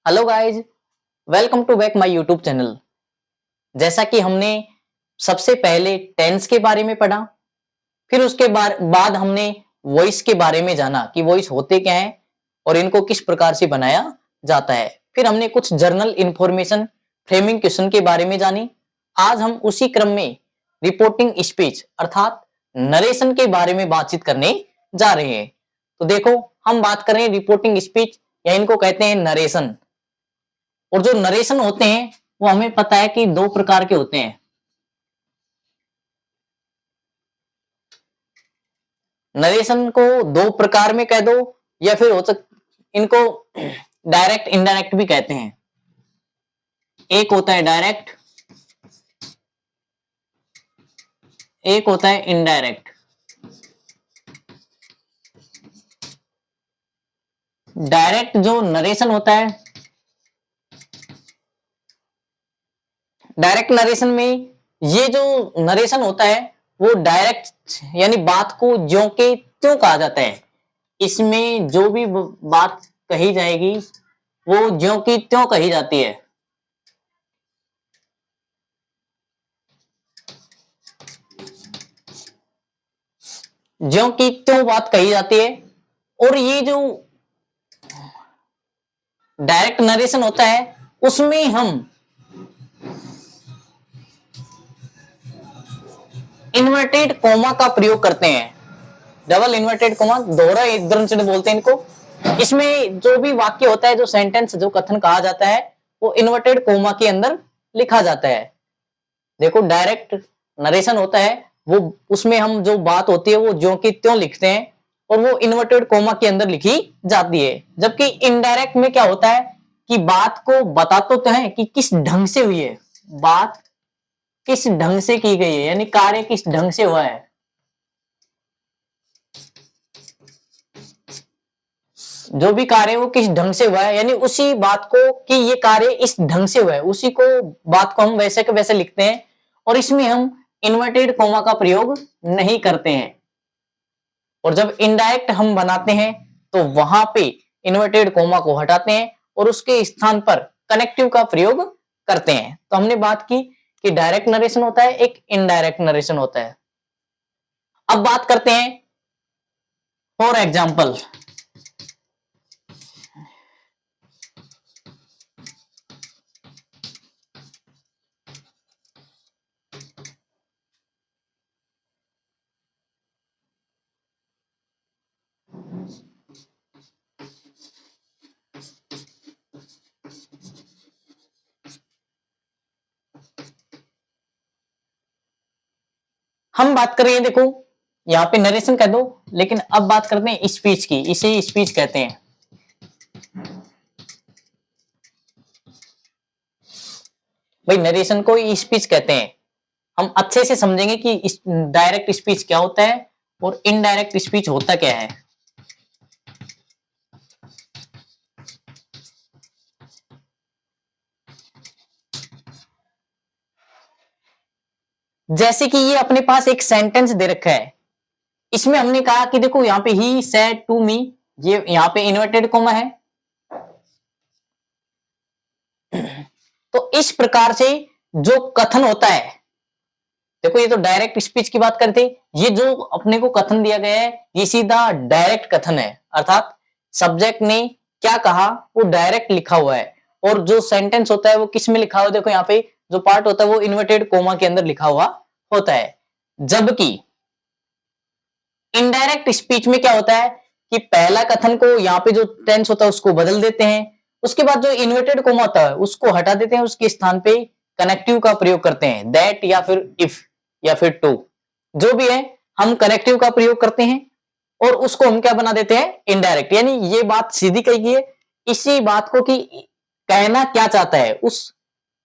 Hello guys, welcome to back my YouTube channel. जैसा कि हमने सबसे पहले टेंस के बारे में पढ़ा, फिर उसके बाद हमने वॉइस के बारे में जाना कि वॉइस होते क्या हैं और इनको किस प्रकार से बनाया जाता है। फिर हमने कुछ जर्नल इंफॉर्मेशन फ्रेमिंग क्वेश्चन के बारे में जानी। आज हम उसी क्रम में रिपोर्टिंग स्पीच अर्थात नरेशन के बारे में बातचीत करने जा रहे हैं। तो देखो, हम बात कर रहे हैं रिपोर्टिंग स्पीच या इनको कहते हैं नरेशन। और जो नरेशन होते हैं वो हमें पता है कि दो प्रकार के होते हैं। नरेशन को दो प्रकार में कह दो या फिर हो सकता इनको डायरेक्ट इनडायरेक्ट भी कहते हैं। एक होता है डायरेक्ट, एक होता है इनडायरेक्ट। डायरेक्ट जो नरेशन होता है, डायरेक्ट नरेशन में ये जो नरेशन होता है वो डायरेक्ट यानी बात को ज्यों के त्यों कहा जाता है। इसमें जो भी बात कही जाएगी वो ज्यों की त्यों कही जाती है। ज्यों की त्यों बात कही जाती है। और ये जो डायरेक्ट नरेशन होता है उसमें हम इन्वर्टेड कोमा का प्रयोग करते हैं। डबल इन्वर्टेड कोमा, दोहरा एकदम से बोलते हैं इनको। इसमें जो भी वाक्य होता है, जो सेंटेंस जो कथन कहा जाता है वो इन्वर्टेड कोमा के अंदर लिखा जाता है। देखो, डायरेक्ट नरेशन होता है वो उसमें हम जो बात होती है वो ज्यों की त्यों लिखते हैं और वो इन्वर्टेड कोमा के अंदर लिखी जाती है। जबकि इनडायरेक्ट में क्या होता है कि बात को बताते तो है कि किस ढंग से हुई है, बात किस ढंग से की गई है, यानी कार्य किस ढंग से हुआ है। जो भी कार्य है वो किस ढंग से हुआ है, यानी उसी बात को कि ये कार्य इस ढंग से हुआ है, उसी को बात को हम वैसे के वैसे लिखते हैं। और इसमें हम इन्वर्टेड कोमा का प्रयोग नहीं करते हैं। और जब इनडायरेक्ट हम बनाते हैं तो वहां पे इन्वर्टेड कोमा को हटाते हैं और उसके स्थान पर कनेक्टिव का प्रयोग करते हैं। तो हमने बात की कि डायरेक्ट नरेशन होता है, एक इनडायरेक्ट नरेशन होता है। अब बात करते हैं फॉर एग्जाम्पल। हम बात कर रहे हैं, देखो यहाँ पे नरेशन कह दो, लेकिन अब बात करते हैं स्पीच की। इसे स्पीच कहते हैं। भाई, नरेशन को स्पीच कहते हैं। हम अच्छे से समझेंगे कि डायरेक्ट स्पीच क्या होता है और इनडायरेक्ट स्पीच होता क्या है। जैसे कि ये अपने पास एक सेंटेंस दे रखा है, इसमें हमने कहा कि देखो यहाँ पे ही सेड टू मी, ये यहाँ पे इन्वर्टेड कोमा है। तो इस प्रकार से जो कथन होता है, देखो ये तो डायरेक्ट स्पीच की बात करते, ये जो अपने को कथन दिया गया है ये सीधा डायरेक्ट कथन है, अर्थात सब्जेक्ट ने क्या कहा वो डायरेक्ट लिखा हुआ है। और जो सेंटेंस होता है वो किस में लिखा हुआ है, देखो यहाँ पे जो पार्ट होता है वो इन्वर्टेड कोमा के अंदर लिखा हुआ होता है। जबकि इनडायरेक्ट स्पीच में क्या होता है कि पहला कथन को यहाँ पे जो टेंस होता है उसको बदल देते हैं, उसके बाद जो इन्वर्टेड कोमा होता है उसको हटा देते हैं, उसके स्थान पे कनेक्टिव का प्रयोग करते हैं, दैट या फिर इफ या फिर टू, जो भी है हम कनेक्टिव का प्रयोग करते हैं और उसको हम क्या बना देते हैं, इनडायरेक्ट। यानी ये बात सीधी कही गई है, इसी बात को कि कहना क्या चाहता है उस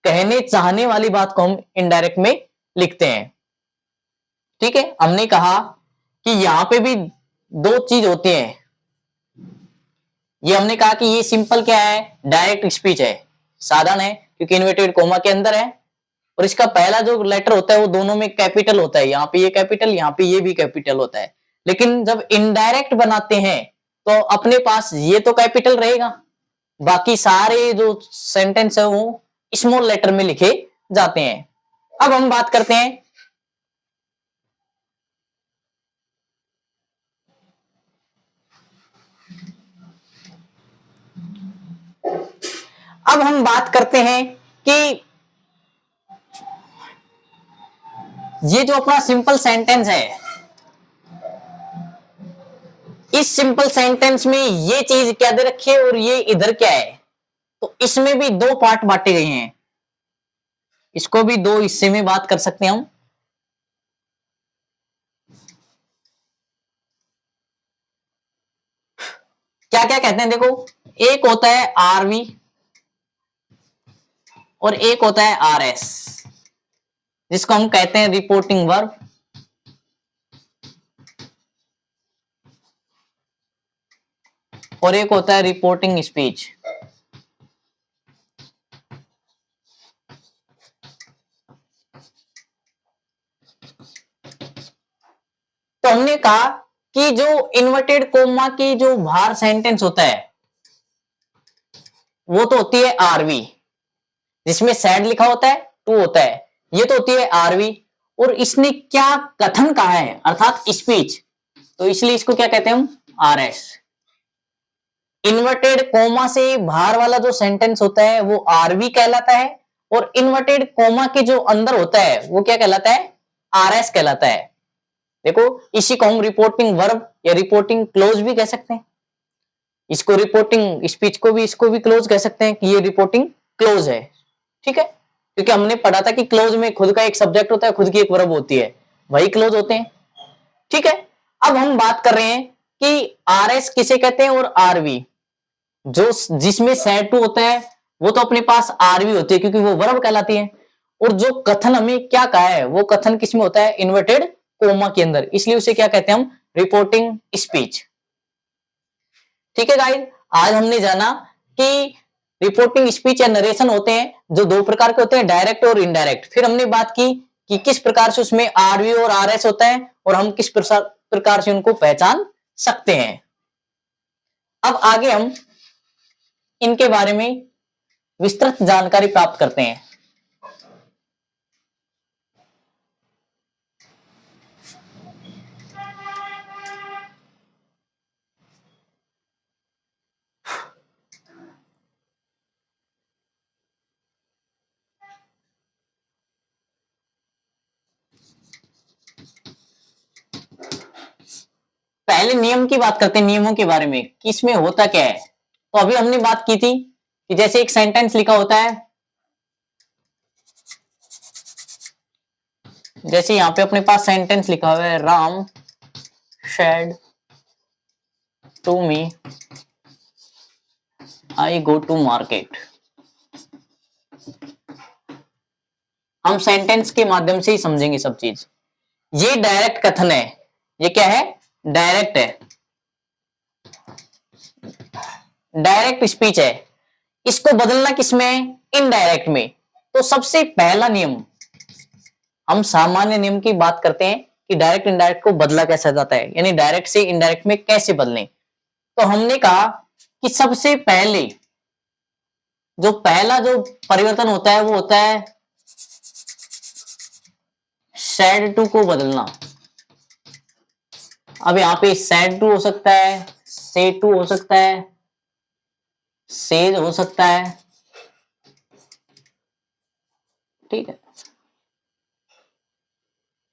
कहने चाहने वाली बात को हम इनडायरेक्ट में लिखते हैं। ठीक है, हमने कहा कि यहां पे भी दो चीज होती है। ये हमने कहा कि ये सिंपल क्या है, डायरेक्ट स्पीच है, साधारण है क्योंकि इन्वर्टेड कोमा के अंदर है और इसका पहला जो लेटर होता है वो दोनों में कैपिटल होता है, यहाँ पे ये कैपिटल, यहाँ पे ये भी कैपिटल होता है। लेकिन जब इनडायरेक्ट बनाते हैं तो अपने पास ये तो कैपिटल रहेगा, बाकी सारे जो सेंटेंस है वो स्मॉल लेटर में लिखे जाते हैं। अब हम बात करते हैं कि ये जो अपना सिंपल सेंटेंस है, इस सिंपल सेंटेंस में ये चीज क्या दे रखी है और ये इधर क्या है, तो इसमें भी दो पार्ट बांटे गए हैं। इसको भी दो हिस्से में बात कर सकते हैं हम। क्या क्या कहते हैं देखो, एक होता है आरवी और एक होता है आरएस, जिसको हम कहते हैं रिपोर्टिंग वर्ब, और एक होता है रिपोर्टिंग स्पीच। तो हमने कहा कि जो इन्वर्टेड कोमा की जो बाहर सेंटेंस होता है वो तो होती है आरवी, जिसमें सैड लिखा होता है, टू होता है, ये तो होती है आरवी। और इसने क्या कथन कहा है अर्थात स्पीच, तो इसलिए इसको क्या कहते हैं हम, आरएस। इन्वर्टेड कोमा से बाहर वाला जो सेंटेंस होता है वो आरवी कहलाता है, और इन्वर्टेड कोमा के जो अंदर होता है वो क्या कहलाता है, आरएस कहलाता है। देखो इसी को हम रिपोर्टिंग वर्ब या रिपोर्टिंग क्लोज भी कह सकते हैं। इसको रिपोर्टिंग स्पीच को भी, इसको भी क्लोज कह सकते हैं कि ये रिपोर्टिंग क्लोज है। ठीक है, क्योंकि हमने पढ़ा था कि क्लोज में खुद का एक सब्जेक्ट होता है, खुद की एक वर्ब होती है, वही क्लोज होते हैं। ठीक है, अब हम बात कर रहे हैं कि आरएस किसे कहते हैं और आरवी। जो जिसमें सैड टू होता है वो तो अपने पास आरवी होती है क्योंकि वो वर्ब कहलाती है, और जो कथन हमें क्या कहा है वो कथन किसमें होता है, इन्वर्टेड कोमा के अंदर, इसलिए उसे क्या कहते हैं हम, रिपोर्टिंग स्पीच। ठीक है गाइस, आज हमने जाना कि रिपोर्टिंग स्पीच या नरेशन होते हैं जो दो प्रकार के होते हैं, डायरेक्ट और इनडायरेक्ट। फिर हमने बात की कि किस प्रकार से उसमें आरवी और आरएस होता है और हम किस प्रकार से उनको पहचान सकते हैं। अब आगे हम इनके बारे में विस्तृत जानकारी प्राप्त करते हैं। पहले नियम की बात करते हैं, नियमों के बारे में कि इसमें होता क्या है। तो अभी हमने बात की थी कि जैसे एक सेंटेंस लिखा होता है, जैसे यहां पे अपने पास सेंटेंस लिखा हुआ है, Ram said to me I go to market। हम सेंटेंस के माध्यम से ही समझेंगे सब चीज। ये डायरेक्ट कथन है, ये क्या है, डायरेक्ट है, डायरेक्ट स्पीच है। इसको बदलना किसमें, इनडायरेक्ट में। तो सबसे पहला नियम, हम सामान्य नियम की बात करते हैं कि डायरेक्ट इनडायरेक्ट को बदला कैसे जाता है, यानी डायरेक्ट से इनडायरेक्ट में कैसे बदलें। तो हमने कहा कि सबसे पहले जो पहला जो परिवर्तन होता है वो होता है सैड टू को बदलना। अब यहाँ पे सैड टू हो सकता है, से टू हो सकता है, सेज हो सकता है। ठीक है,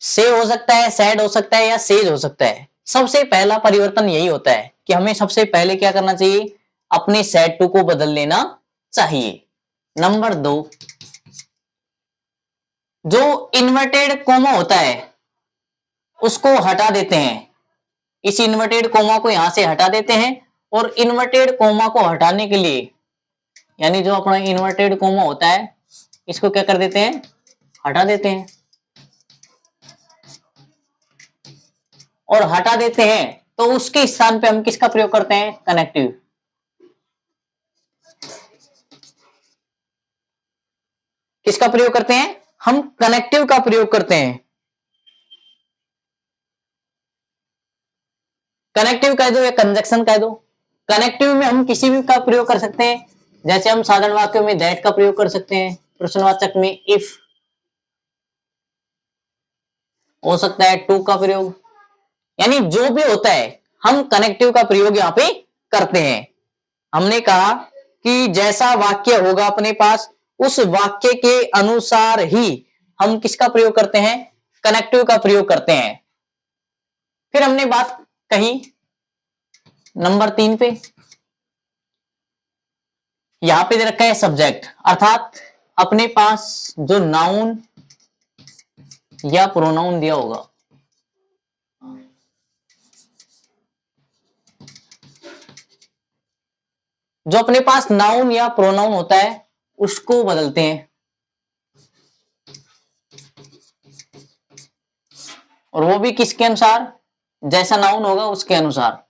से हो सकता है, सैड हो सकता है या सेज हो सकता है। सबसे पहला परिवर्तन यही होता है कि हमें सबसे पहले क्या करना चाहिए, अपने सैड टू को बदल लेना चाहिए। नंबर 2, जो इन्वर्टेड कोमा होता है उसको हटा देते हैं। इस इन्वर्टेड कोमा को यहां से हटा देते हैं, और इन्वर्टेड कोमा को हटाने के लिए, यानी जो अपना इन्वर्टेड कोमा होता है इसको क्या कर देते हैं, हटा देते हैं। और हटा देते हैं तो उसके स्थान पे हम किसका प्रयोग करते हैं, कनेक्टिव। किसका प्रयोग करते हैं, हम कनेक्टिव का प्रयोग करते हैं। कनेक्टिव कह दो या कंजक्शन कह दो, कनेक्टिव में हम किसी भी का प्रयोग कर सकते हैं। जैसे हम साधारण वाक्यों में दैट का प्रयोग कर सकते हैं, प्रश्नवाचक में इफ, हो सकता है टू का प्रयोग, यानी जो भी होता है हम कनेक्टिव का प्रयोग यहाँ पे करते हैं। हमने कहा कि जैसा वाक्य होगा अपने पास उस वाक्य के अनुसार ही हम किसका प्रयोग करते हैं, कनेक्टिव का प्रयोग करते हैं। फिर हमने बात कही नंबर 3 पे, यहां पे दे रखा है सब्जेक्ट, अर्थात अपने पास जो नाउन या प्रोनाउन दिया होगा, जो अपने पास नाउन या प्रोनाउन होता है उसको बदलते हैं, और वो भी किसके अनुसार, जैसा नाउन होगा उसके अनुसार।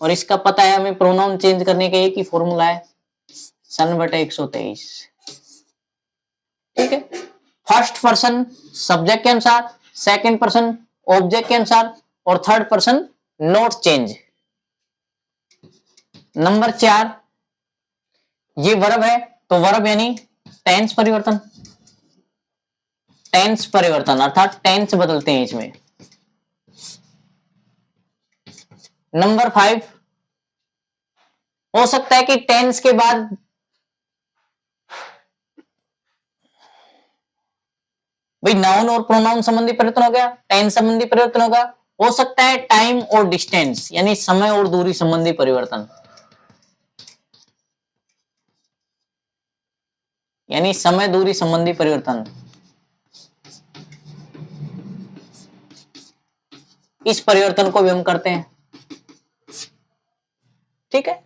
और इसका पता है हमें, प्रोनाउन चेंज करने का एक ही फॉर्मूला है, सन/123। ठीक है, फर्स्ट पर्सन सब्जेक्ट के अनुसार, सेकंड पर्सन ऑब्जेक्ट के अनुसार, और third person not change. Number 4, ये वर्ब है तो वर्ब यानी टेंस परिवर्तन, टेंस परिवर्तन अर्थात टेंस बदलते हैं इसमें। नंबर 5, हो सकता है कि टेंस के बाद भाई नाउन और प्रोनाउन संबंधी परिवर्तन हो गया, टेंस संबंधी परिवर्तन होगा, हो सकता है टाइम और डिस्टेंस यानी समय और दूरी संबंधी परिवर्तन, यानी समय दूरी संबंधी परिवर्तन, इस परिवर्तन को भी हम करते हैं। ठीक है,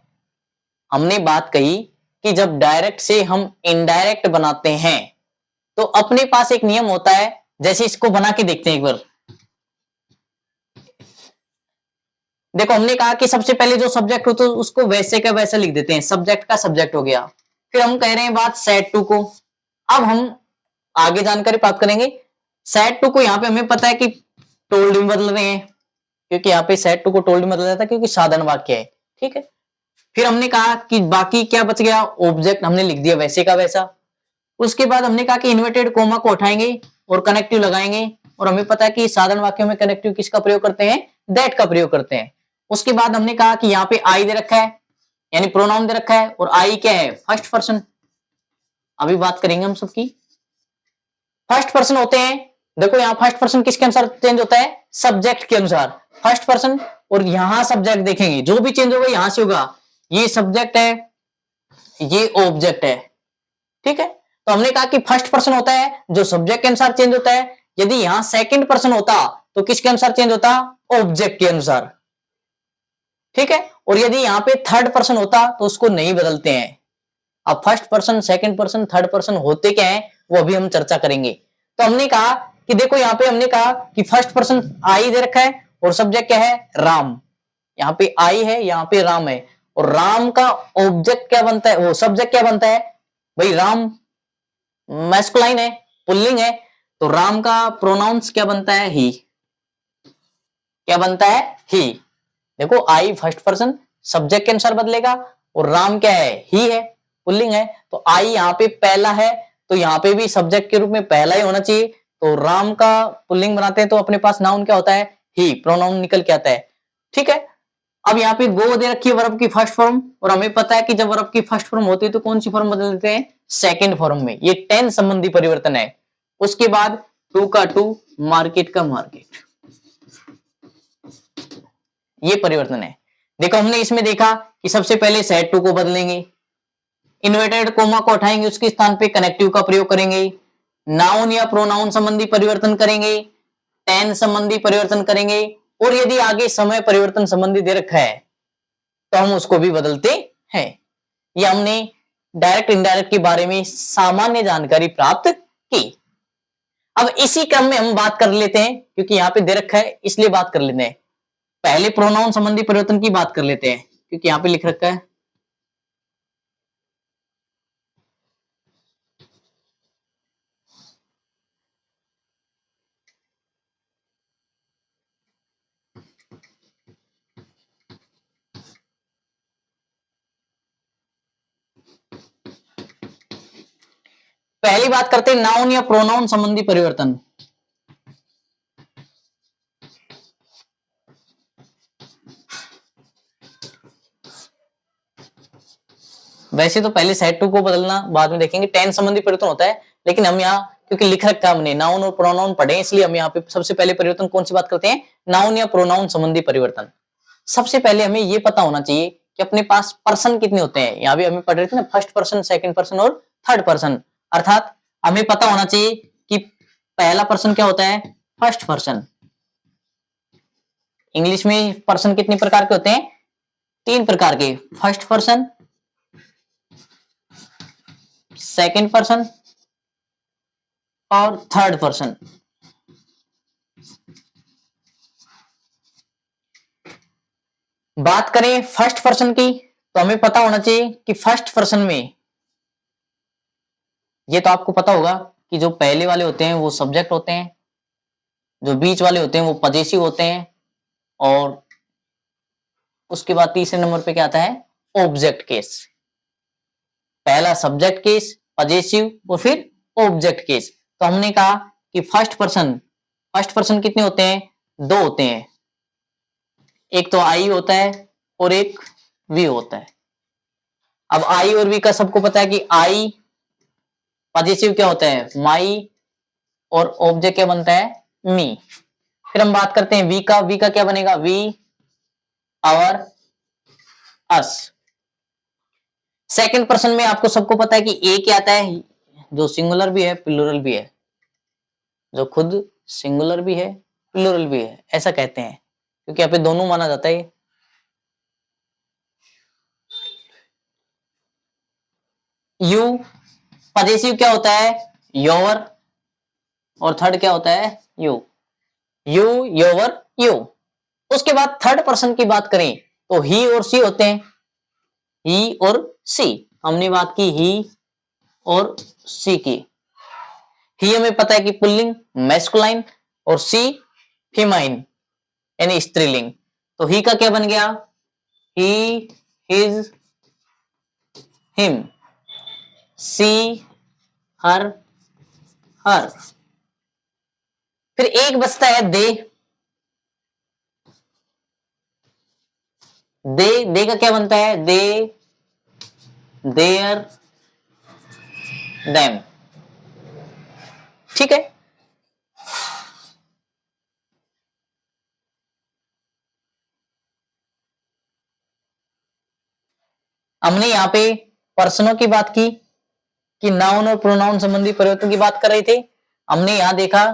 हमने बात कही कि जब डायरेक्ट से हम इनडायरेक्ट बनाते हैं तो अपने पास एक नियम होता है, जैसे इसको बना के देखते हैं एक बार। देखो हमने कहा कि सबसे पहले जो सब्जेक्ट हो तो उसको वैसे का वैसा लिख देते हैं, सब्जेक्ट का सब्जेक्ट हो गया। फिर हम कह रहे हैं बात सेड टू को, अब हम आगे जानकारी प्राप्त करेंगे। सेड टू को यहाँ पे हमें पता है कि टोल्ड में बदल रहे हैं, क्योंकि यहाँ पे सेड टू को टोल्ड में बदल जाता है क्योंकि साधारण वाक्य है। ठीक है, फिर हमने कहा कि बाकी क्या बच गया, ऑब्जेक्ट हमने लिख दिया वैसे का वैसा। उसके बाद हमने कहा कि इन्वर्टेड कोमा को उठाएंगे और कनेक्टिव लगाएंगे, और हमें पता है कि साधारण वाक्यों में कनेक्टिव किसका प्रयोग करते हैं, दैट का प्रयोग करते हैं। उसके बाद हमने कहा कि यहाँ पे आई दे रखा है यानी प्रोनाउन दे रखा है, और आई क्या है, फर्स्ट पर्सन। अभी बात करेंगे हम सबकी। फर्स्ट पर्सन होते हैं, देखो यहाँ फर्स्ट पर्सन किसके अनुसार चेंज होता है, सब्जेक्ट के अनुसार फर्स्ट पर्सन, और यहां सब्जेक्ट देखेंगे जो भी चेंज होगा यहां से होगा, ये सब्जेक्ट है ये ऑब्जेक्ट है। ठीक है, तो हमने कहा कि फर्स्ट पर्सन होता है जो सब्जेक्ट के अनुसार चेंज होता है, यदि यहां सेकंड पर्सन होता तो किसके अनुसार चेंज होता, ऑब्जेक्ट के अनुसार। ठीक है, और यदि यहां पे थर्ड पर्सन होता तो उसको नहीं बदलते हैं। अब first person second person third person होते क्या है वो अभी हम चर्चा करेंगे। तो हमने कहा कि देखो यहाँ पे हमने कहा कि फर्स्ट पर्सन आई दे रखा है और सब्जेक्ट क्या है, राम। यहाँ पे आई है यहाँ पे राम है, और राम का ऑब्जेक्ट क्या बनता है, वो सब्जेक्ट क्या बनता है, भाई राम मैस्कुलाइन है, पुल्लिंग है, तो राम का प्रोनाउंस क्या बनता है, ही। क्या बनता है, ही। देखो आई फर्स्ट पर्सन सब्जेक्ट के अनुसार बदलेगा, और राम क्या है, ही है, पुल्लिंग है, तो आई यहाँ पे पहला है तो यहाँ पे भी सब्जेक्ट के रूप में पहला ही होना चाहिए। तो राम का पुल्लिंग बनाते हैं तो अपने पास नाउन क्या होता है, ही, प्रोनाउन निकल के आता है। ठीक है, अब यहाँ पे गो दे रखी है वर्ब की फर्स्ट फॉर्म, और हमें पता है कि जब वर्ब की फर्स्ट फॉर्म होती है तो कौन सी फॉर्म बदल देते हैं, सेकंड फॉर्म में। ये टेंस संबंधी परिवर्तन है। उसके बाद टू का टू, मार्केट का मार्केट, ये परिवर्तन है। देखो हमने इसमें देखा कि सबसे पहले सेड टू को बदलेंगे, इन्वर्टेड कोमा को उठाएंगे, उसके स्थान पे कनेक्टिव का प्रयोग करेंगे, नाउन या प्रोनाउन संबंधी परिवर्तन करेंगे, टेंस संबंधी परिवर्तन करेंगे, और यदि आगे समय परिवर्तन संबंधी दे रखा है तो हम उसको भी बदलते हैं। ये हमने डायरेक्ट इनडायरेक्ट के बारे में सामान्य जानकारी प्राप्त की। अब इसी क्रम में हम बात कर लेते हैं, क्योंकि यहाँ पे दे रखा है इसलिए बात कर लेते हैं। पहले प्रोनाउन संबंधी परिवर्तन की बात कर लेते हैं, क्योंकि यहाँ पे लिख रखा है। पहली बात करते हैं नाउन या प्रोनाउन संबंधी परिवर्तन। वैसे तो पहले सेट टू को बदलना बाद में देखेंगे, टेंस संबंधी परिवर्तन होता है, लेकिन हम यहाँ क्योंकि लिख रखा हमने नाउन और प्रोनाउन पढ़े, इसलिए हम यहाँ पे सबसे पहले परिवर्तन कौन सी बात करते हैं, नाउन या प्रोनाउन संबंधी परिवर्तन। सबसे पहले हमें ये पता होना चाहिए कि अपने पास पर्सन कितने होते हैं। यहाँ भी हमें पढ़ रहे थे ना, फर्स्ट पर्सन, सेकंड पर्सन और थर्ड पर्सन। अर्थात हमें पता होना चाहिए कि पहला पर्सन क्या होता है, फर्स्ट पर्सन। इंग्लिश में पर्सन कितने प्रकार के होते हैं, 3 प्रकार के, फर्स्ट पर्सन, सेकंड पर्सन और थर्ड पर्सन। बात करें फर्स्ट पर्सन की, तो हमें पता होना चाहिए कि फर्स्ट पर्सन में, ये तो आपको पता होगा कि जो पहले वाले होते हैं वो सब्जेक्ट होते हैं, जो बीच वाले होते हैं वो पजेसिव होते हैं, और उसके बाद तीसरे नंबर पे क्या आता है, ऑब्जेक्ट केस। पहला सब्जेक्ट केस, पजेसिव और फिर ऑब्जेक्ट केस। तो हमने कहा कि फर्स्ट पर्सन कितने होते हैं, 2 होते हैं, एक तो आई होता है और एक वी होता है। अब आई और वी का सबको पता है कि आई पजेसिव क्या होता है, माई, और ऑब्जेक्ट क्या बनता है, मी। फिर हम बात करते हैं वी का क्या बनेगा, we, our, us. Second person में आपको सबको पता है कि ए क्या आता है, जो सिंगुलर भी है प्लूरल भी है, जो खुद सिंगुलर भी है प्लूरल भी है, ऐसा कहते हैं क्योंकि यहाँ पे दोनों माना जाता है। यू पजेसिव क्या होता है, योर, और थर्ड क्या होता है, यू, योर, यू। उसके बाद थर्ड पर्सन की बात करें तो ही और सी होते हैं, ही और सी। हमने बात की ही और सी की। ही हमें पता है कि पुल्लिंग मैस्कुलाइन और सी फीमाइन यानी स्त्रीलिंग। तो ही का क्या बन गया, ही, हिज, हिम, सी, हर, हर। फिर एक बचता है दे। दे का क्या बनता है, दे, देयर, देम। ठीक है। हमने यहाँ पे पर्सनों की बात की कि नाउन और प्रोनाउन संबंधी परिवर्तन की बात कर रहे थे। हमने यहां देखा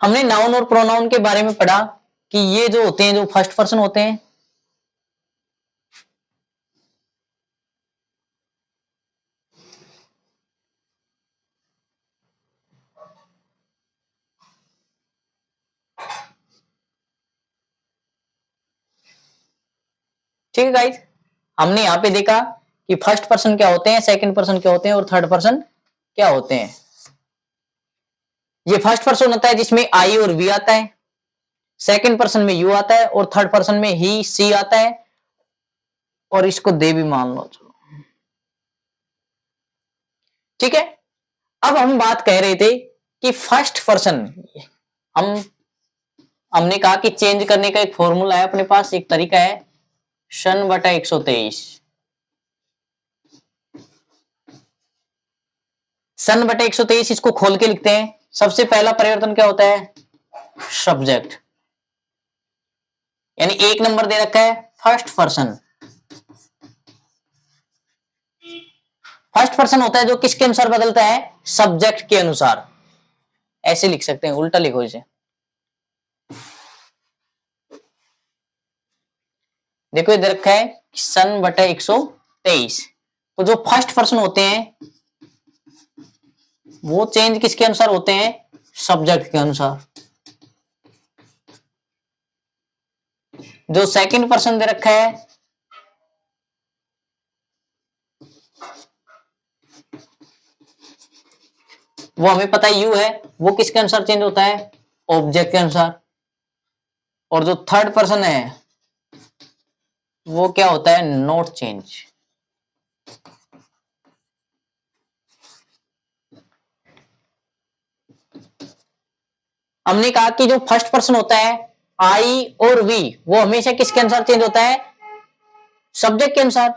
हमने नाउन और प्रोनाउन के बारे में पढ़ा कि ये जो होते हैं, जो फर्स्ट पर्सन होते हैं, ठीक है गाइस। हमने यहां पे देखा कि फर्स्ट पर्सन क्या होते हैं, सेकंड पर्सन क्या होते हैं और थर्ड पर्सन क्या होते हैं। ये फर्स्ट पर्सन होता है जिसमें आई और वी आता है, सेकंड पर्सन में यू आता है और थर्ड पर्सन में ही, सी आता है, और इसको दे भी मान लो, चलो ठीक है। अब हम बात कह रहे थे कि फर्स्ट पर्सन, हमने कहा कि चेंज करने का एक फॉर्मूला है अपने पास, एक तरीका है, सन बटा 123। सन बटे 123, इसको खोल के लिखते हैं। सबसे पहला परिवर्तन क्या होता है, सब्जेक्ट, यानी एक नंबर दे रखा है फर्स्ट पर्सन। फर्स्ट पर्सन होता है जो किसके अनुसार बदलता है, सब्जेक्ट के अनुसार। ऐसे लिख सकते हैं, उल्टा लिखो इसे। देखो इधर रखा है सन बटा 123। तो जो फर्स्ट पर्सन होते हैं वो चेंज किसके अनुसार होते हैं, सब्जेक्ट के अनुसार। जो सेकंड पर्सन दे रखा है वो हमें पता है यू है, वो किसके अनुसार चेंज होता है, ऑब्जेक्ट के अनुसार। और जो थर्ड पर्सन है वो क्या होता है, नोट चेंज। हमने कहा कि जो फर्स्ट पर्सन होता है आई और वी, वो हमेशा किसके अनुसार चेंज होता है, सब्जेक्ट के अनुसार।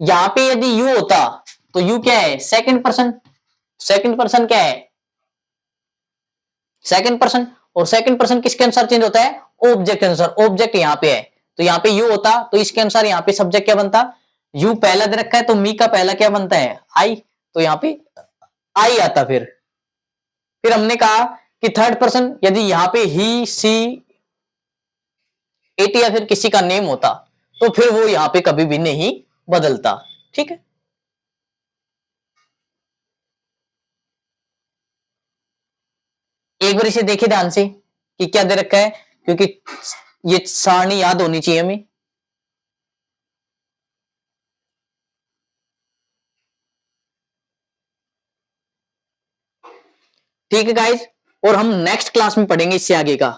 यहां पे यदि यू होता तो यू क्या है, सेकंड पर्सन। सेकंड पर्सन क्या है, सेकंड पर्सन। और सेकंड पर्सन किसके अनुसार चेंज होता है, ऑब्जेक्ट के अनुसार। ऑब्जेक्ट यहां पे है तो यहां पे यू होता तो इसके अनुसार यहां पे सब्जेक्ट क्या बनता, यू पहला दे रखा है तो मी का पहला क्या बनता है, आई, तो यहां पे आई आता। फिर हमने कहा कि थर्ड पर्सन, यदि यहां पे ही सी इट या फिर किसी का नेम होता तो फिर वो यहां पे कभी भी नहीं बदलता। ठीक है, एक बार इसे देखिए ध्यान से कि क्या दे रखा है, क्योंकि ये सारणी याद होनी चाहिए हमें। ठीक है गाइज, और हम नेक्स्ट क्लास में पढ़ेंगे इससे आगे का।